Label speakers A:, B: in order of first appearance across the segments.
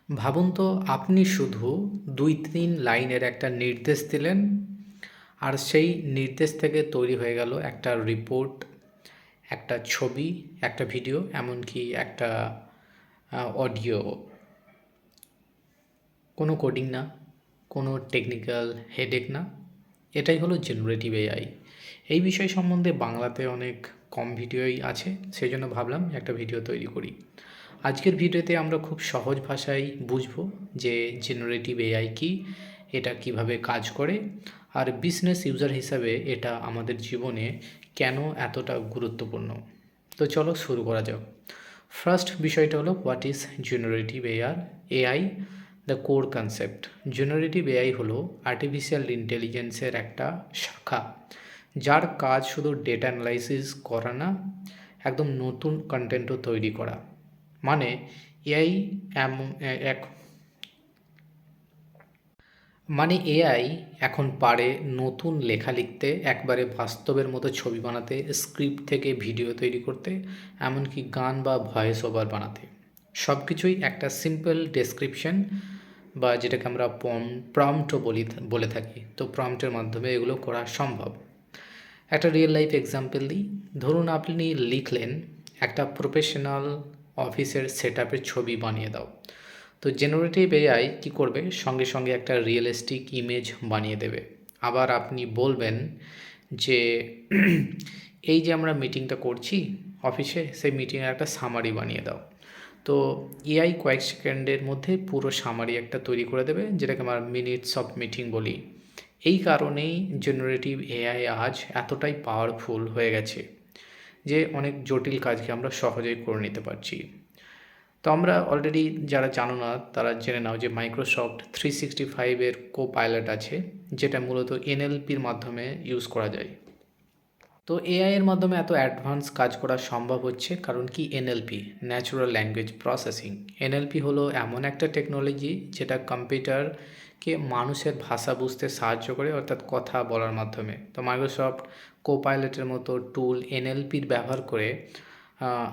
A: ভাবুন তো আপনি শুধু ২-৩ লাইনের একটা নির্দেশ দিলেন, আর সেই নির্দেশ থেকে তৈরি হয়ে গেল একটা রিপোর্ট, একটা ছবি, একটা ভিডিও, এমনকি একটা অডিও। কোনো কোডিং না, কোনো টেকনিক্যাল হেডেক না। এটাই হলো জেনারেটিভ এআই। এই বিষয় সম্বন্ধে বাংলাতে অনেক কম ভিডিওই আছে, সেই জন্য ভাবলাম একটা ভিডিও তৈরি করি। আজকের ভিডিওতে আমরা খুব সহজ ভাষায় বুঝবো যে জেনারেটিভ এআই কী, এটা কিভাবে কাজ করে, আর বিজনেস ইউজার হিসাবে এটা আমাদের জীবনে কেন এতটা গুরুত্বপূর্ণ। তো চলো শুরু করা যাক। ফার্স্ট বিষয়টা হলো what is generative AI, the core concept. Generative AI হলো আর্টিফিশিয়াল ইন্টেলিজেন্সের একটা শাখা, যার কাজ শুধু ডেটা অ্যানালাইসিস করা না, একদম নতুন কন্টেন্টও তৈরি করা। মানে এআই এক এআই এখন পারে নতুন লেখা লিখতে, একবারে বাস্তবের মতো ছবি বানাতে, স্ক্রিপ্ট থেকে ভিডিও তৈরি করতে, এমনকি গান বা ভয়েস ওভার বানাতে। সব কিছুই একটা সিম্পল ডেসক্রিপশন বা যেটাকে আমরা প্রম্পটও বলে থাকি। তো প্রম্পটের মাধ্যমে এগুলো করা সম্ভব। একটা রিয়েল লাইফ এক্সাম্পল দিই। ধরুন আপনি লিখলেন, একটা প্রফেশনাল অফিসের সেটআপের ছবি বানিয়ে দাও। তো জেনারেটিভ এআই কী করবে, সঙ্গে সঙ্গে একটা রিয়েলিস্টিক ইমেজ বানিয়ে দেবে। আবার আপনি বলবেন যে এই যে আমরা মিটিংটা করছি অফিসে, সেই মিটিংয়ের একটা সামারি বানিয়ে দাও। তো এআই কয়েক সেকেন্ডের মধ্যে পুরো সামারি একটা তৈরি করে দেবে, যেটাকে আমরা মিনিটস অফ মিটিং বলি। এই কারণেই জেনারেটিভ এআই আজ এতটাই পাওয়ারফুল হয়ে গেছে যে অনেক জটিল কাজকে আমরা সহজেই করে নিতে পারছি। তো আমরা অলরেডি যারা জানো না তারা জেনে নাও যে মাইক্রোসফট 365-এর কো-পাইলট আছে, যেটা মূলত এনএলপির মাধ্যমে ইউজ করা যায়। তো এআইয়ের মাধ্যমে এত অ্যাডভান্স কাজ করা সম্ভব হচ্ছে কারণ কি, NLP, natural language processing. NLP হলো এমন একটা টেকনোলজি যেটা কম্পিউটারকে মানুষের ভাষা বুঝতে সাহায্য করে, অর্থাৎ কথা বলার মাধ্যমে। তো মাইক্রোসফট কো-পাইলটের মতো টুল এনএলপির ব্যবহার করে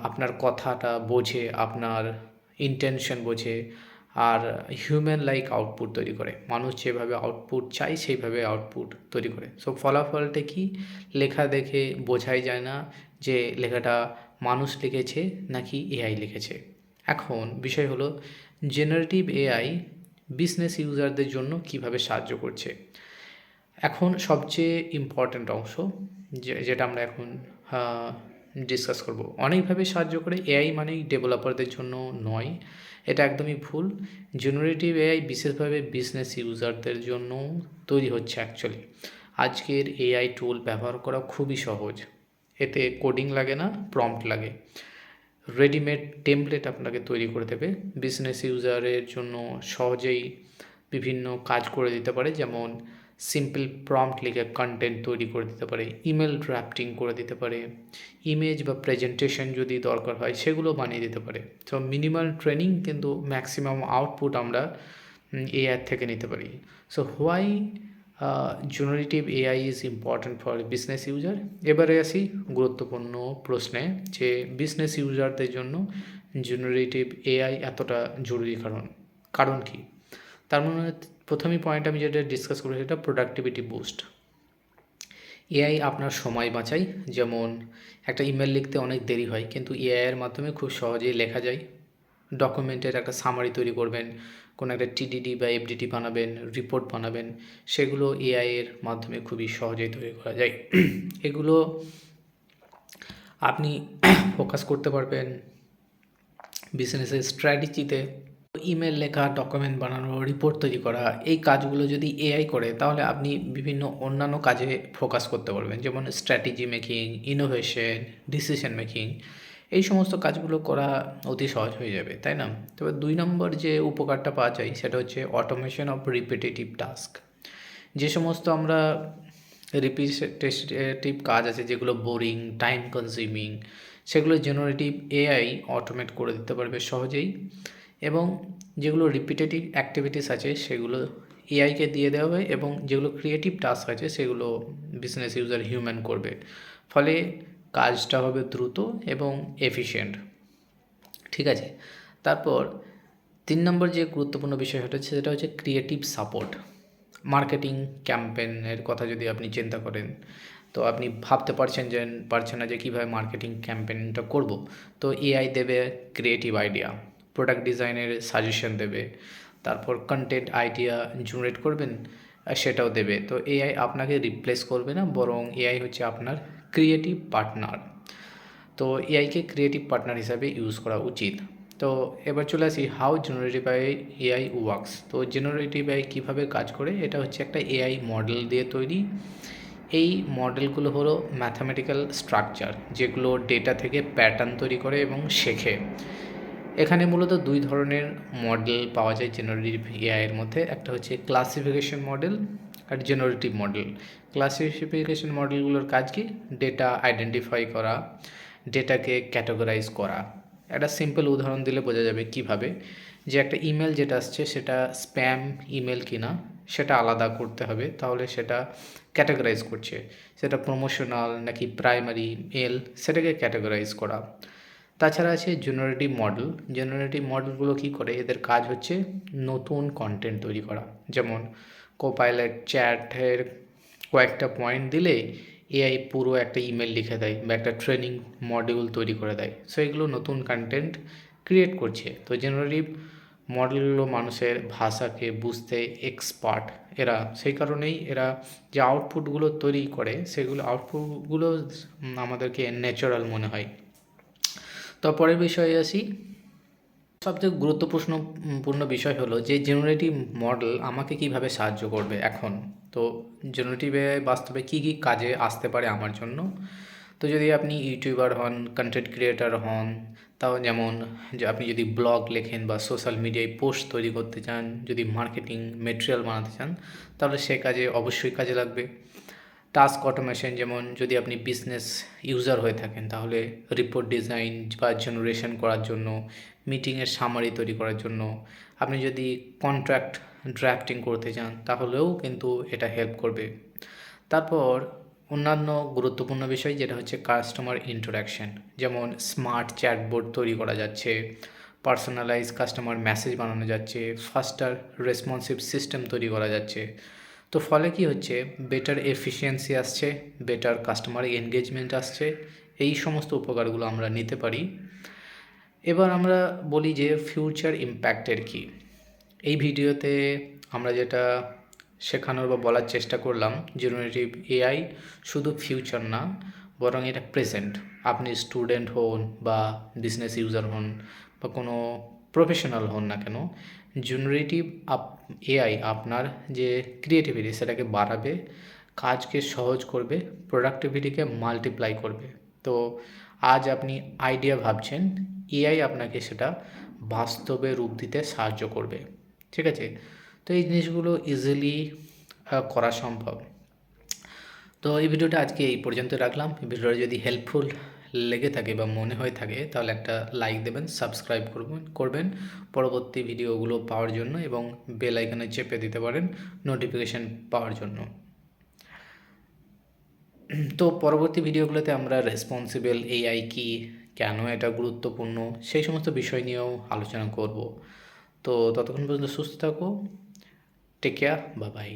A: আপনার কথাটা বোঝে, আপনার ইন্টেনশন বোঝে, আর হিউম্যান লাইক আউটপুট তৈরি করে। মানুষ যেভাবে আউটপুট চাই সেইভাবে আউটপুট তৈরি করে। সো ফলাফলটা কি, লেখা দেখে বোঝাই যায় না যে লেখাটা মানুষ লিখেছে নাকি এআই লিখেছে। এখন বিষয় হলো জেনারেটিভ এআই বিজনেস ইউজারদের জন্য কিভাবে সাহায্য করছে। এখন সবচেয়ে ইম্পর্ট্যান্ট অংশ যেটা আমরা এখন ডিসকাস করব। অনেকভাবে সাহায্য করে। এআই মানেই ডেভেলপারদের জন্য নয়, এটা একদমই ভুল। জেনারেটিভ এআই বিশেষভাবে বিজনেস ইউজারদের জন্য তৈরি হচ্ছে অ্যাকচুয়ালি। আজকের এআই টুল ব্যবহার করা খুবই সহজ। এতে কোডিং লাগে না, প্রম্পট লাগে। রেডিমেড টেমপ্লেট আপনাকে তৈরি করে দেবে। বিজনেস ইউজারের জন্য সহজেই বিভিন্ন কাজ করে দিতে পারে, যেমন সিম্পল প্রম্পট লিখে কন্টেন্ট তৈরি করে দিতে পারে, ইমেল ড্রাফটিং করে দিতে পারে, ইমেজ বা প্রেজেন্টেশন যদি দরকার হয় সেগুলো বানিয়ে দিতে পারে। তো মিনিমাল ট্রেনিং কিন্তু ম্যাক্সিমাম আউটপুট আমরা এআই থেকে নিতে পারি। So why generative AI is important for business user. এবারে আসি গুরুত্বপূর্ণ প্রশ্নে, যে বিজনেস ইউজারদের জন্য জেনারেটিভ এআই এতটা জরুরি কারণ কি। তার মানে প্রথমেই পয়েন্ট আমি যেটা ডিসকাস করবো সেটা প্রোডাক্টিভিটি বুস্ট। এআই আপনার সময় বাঁচায়। যেমন একটা ইমেল লিখতে অনেক দেরি হয়, কিন্তু এআইয়ের মাধ্যমে খুব সহজেই লেখা যায়। ডকুমেন্টের একটা সামারি তৈরি করবেন, কোনো একটা টিডিডি বা এফডিটি বানাবেন, রিপোর্ট বানাবেন, সেগুলো এআইয়ের মাধ্যমে খুবই সহজেই তৈরি করা যায়। এগুলো আপনি ফোকাস করতে পারবেন বিজনেসের স্ট্র্যাটেজিতে। ইমেল লেখা, ডকুমেন্ট বানানো, রিপোর্ট তৈরি করা, এই কাজগুলো যদি এআই করে তাহলে আপনি বিভিন্ন অন্যান্য কাজে ফোকাস করতে পারবেন, যেমন strategy making, innovation, decision making. এই সমস্ত কাজগুলো করা অতি সহজ হয়ে যাবে, তাই না? তবে 2 নম্বর যে উপকারটা পাওয়া যায় সেটা হচ্ছে অটোমেশন অফ রিপিটেটিভ টাস্ক। যে সমস্ত আমরা রিপিটেটিভ কাজ আছে যেগুলো বোরিং, টাইম কনজিউমিং, সেগুলো জেনারেটিভ এআই অটোমেট করে দিতে পারবে সহজেই। এবং যেগুলো রিপিটেটিভ অ্যাক্টিভিটিস আছে সেগুলো এআইকে দিয়ে দেওয়া হয়, এবং যেগুলো ক্রিয়েটিভ টাস্ক আছে সেগুলো বিজনেস ইউজার হিউম্যান করবে। ফলে কাজটা হবে দ্রুত এবং এফিশিয়েন্ট। ঠিক আছে। তারপর 3 নম্বর যে গুরুত্বপূর্ণ বিষয় হচ্ছে সেটা হচ্ছে ক্রিয়েটিভ সাপোর্ট। মার্কেটিং ক্যাম্পেইনের কথা যদি আপনি চিন্তা করেন, তো আপনি ভাবতে পারছেন না যে কীভাবে মার্কেটিং ক্যাম্পেইনটা করব। তো এআই দেবে ক্রিয়েটিভ আইডিয়া, প্রোডাক্ট ডিজাইনের সাজেশন দেবে, তারপর কন্টেন্ট আইডিয়া জেনারেট করবেন সেটাও দেবে। তো এআই আপনাকে রিপ্লেস করবে না, বরং এআই হচ্ছে আপনার ক্রিয়েটিভ পার্টনার। তো এআইকে ক্রিয়েটিভ পার্টনার হিসাবে ইউজ করা উচিত। তো এবার চলে আসি হাউ জেনারেটিভ এআই ওয়ার্কস। তো জেনারেটিভ এআই কীভাবে কাজ করে, এটা হচ্ছে একটা এআই মডেল দিয়ে তৈরি। এই মডেলগুলো হলো ম্যাথামেটিক্যাল স্ট্রাকচার, যেগুলো ডেটা থেকে প্যাটার্ন তৈরি করে এবং শেখে। এখানে মূলত 2 ধরনের মডেল পাওয়া যায় জেনারেটিভ এআইয়ের মধ্যে। একটা হচ্ছে ক্লাসিফিকেশন মডেল আর জেনারেটিভ মডেল। ক্লাসিফিকেশন মডেলগুলোর কাজ কি? ডেটা আইডেন্টিফাই করা, ডেটাকে ক্যাটাগরাইজ করা। একটা সিম্পল উদাহরণ দিলে বোঝা যাবে কিভাবে, যে একটা ইমেল যেটা আসছে সেটা স্প্যাম ইমেল কিনা সেটা আলাদা করতে হবে, তাহলে সেটা ক্যাটাগরাইজ করছে, সেটা প্রমোশনাল নাকি প্রাইমারি মেল সেটাকে ক্যাটাগরাইজ করা। তাছাড়া আছে জেনারেটিভ মডেল। জেনারেটিভ মডেলগুলো কী করে, এদের কাজ হচ্ছে নতুন কন্টেন্ট তৈরি করা। যেমন কোপাইলট চ্যাটের কয়েকটা পয়েন্ট দিলে এআই পুরো একটা ইমেল লিখে দেয় বা একটা ট্রেনিং মডিউল তৈরি করে দেয়। সো এগুলো নতুন কন্টেন্ট ক্রিয়েট করছে। তো জেনারেটিভ মডেলগুলো মানুষের ভাষাকে বুঝতে এক্সপার্ট এরা, সেই কারণেই এরা যে আউটপুটগুলো তৈরি করে সেগুলো আউটপুটগুলো আমাদেরকে ন্যাচারাল মনে হয়। তো পরের বিষয়ে আসি। সবচেয়ে গুরুত্বপূর্ণ বিষয় হলো যে জেনারেটিভ মডেল আমাকে কিভাবে সাহায্য করবে এখন। তো জেনারেটিভ এআই বাস্তবে কী কী কাজে আসতে পারে আমার জন্য। তো যদি আপনি ইউটিউবার হন, কন্টেন্ট ক্রিয়েটার হন, তাও যেমন যে আপনি যদি ব্লগ লেখেন বা সোশ্যাল মিডিয়ায় পোস্ট তৈরি করতে চান, যদি মার্কেটিং মেটেরিয়াল বানাতে চান, তাহলে সে কাজে অবশ্যই কাজে লাগবে। টাস্ক অটোমেশন, যেমন যদি আপনি বিজনেস ইউজার হয়ে থাকেন তাহলে রিপোর্ট ডিজাইন বা জেনারেশন করার জন্য, মিটিংয়ের সামারি তৈরি করার জন্য, আপনি যদি কন্ট্রাক্ট ড্রাফটিং করতে চান তাহলেও কিন্তু এটা হেল্প করবে। তারপর অন্যান্য গুরুত্বপূর্ণ বিষয় যেটা হচ্ছে কাস্টমার ইন্টারাকশান, যেমন স্মার্ট চ্যাটবোর্ড তৈরি করা যাচ্ছে, পার্সোনালাইজ কাস্টমার মেসেজ বানানো যাচ্ছে, ফাস্টার রেসপন্সিভ সিস্টেম তৈরি করা যাচ্ছে। তো ফলে কি হচ্ছে, বেটার এফিসিয়েন্সি আসছে, বেটার কাস্টমার এনগেজমেন্ট আসছে, এই সমস্ত উপকারগুলো আমরা নিতে পারি। এবার আমরা বলি যে ফিউচার ইম্প্যাক্টের কি। এই ভিডিওতে আমরা যেটা শেখানোর বা বলার চেষ্টা করলাম, জেনারেটিভ এআই শুধু ফিউচার না, বরং এটা প্রেজেন্ট। আপনি স্টুডেন্ট হন বা বিজনেস ইউজার হন বা কোনো প্রফেশনাল হন না কেন, জেনারেটিভ এআই আপনার যে ক্রিয়েটিভিটি সেটাকে বাড়াবে, কাজকে সহজ করবে, প্রোডাক্টিভিটিকে মাল্টিপ্লাই করবে। তো আজ আপনি আইডিয়া ভাবছেন, এআই আপনাকে সেটা বাস্তবে রূপ দিতে সাহায্য করবে। ঠিক আছে? তো এই জিনিসগুলো ইজিলি করা সম্ভব। তো এই ভিডিওটা আজকে এই পর্যন্ত রাখলাম। ভিডিওটা যদি হেল্পফুল লেগে থাকে বা মনে হয়ে থাকে তাহলে একটা লাইক দেবেন, সাবস্ক্রাইব করবেন পরবর্তী ভিডিওগুলো পাওয়ার জন্য, এবং বেল আইকনে চেপে দিতে পারেন নোটিফিকেশান পাওয়ার জন্য। তো পরবর্তী ভিডিওগুলোতে আমরা রেসপন্সিবল এআই কি, কেন এটা গুরুত্বপূর্ণ, সেই সমস্ত বিষয় নিয়েও আলোচনা করব। তো ততক্ষণ পর্যন্ত সুস্থ থাকো। Take care, bye by.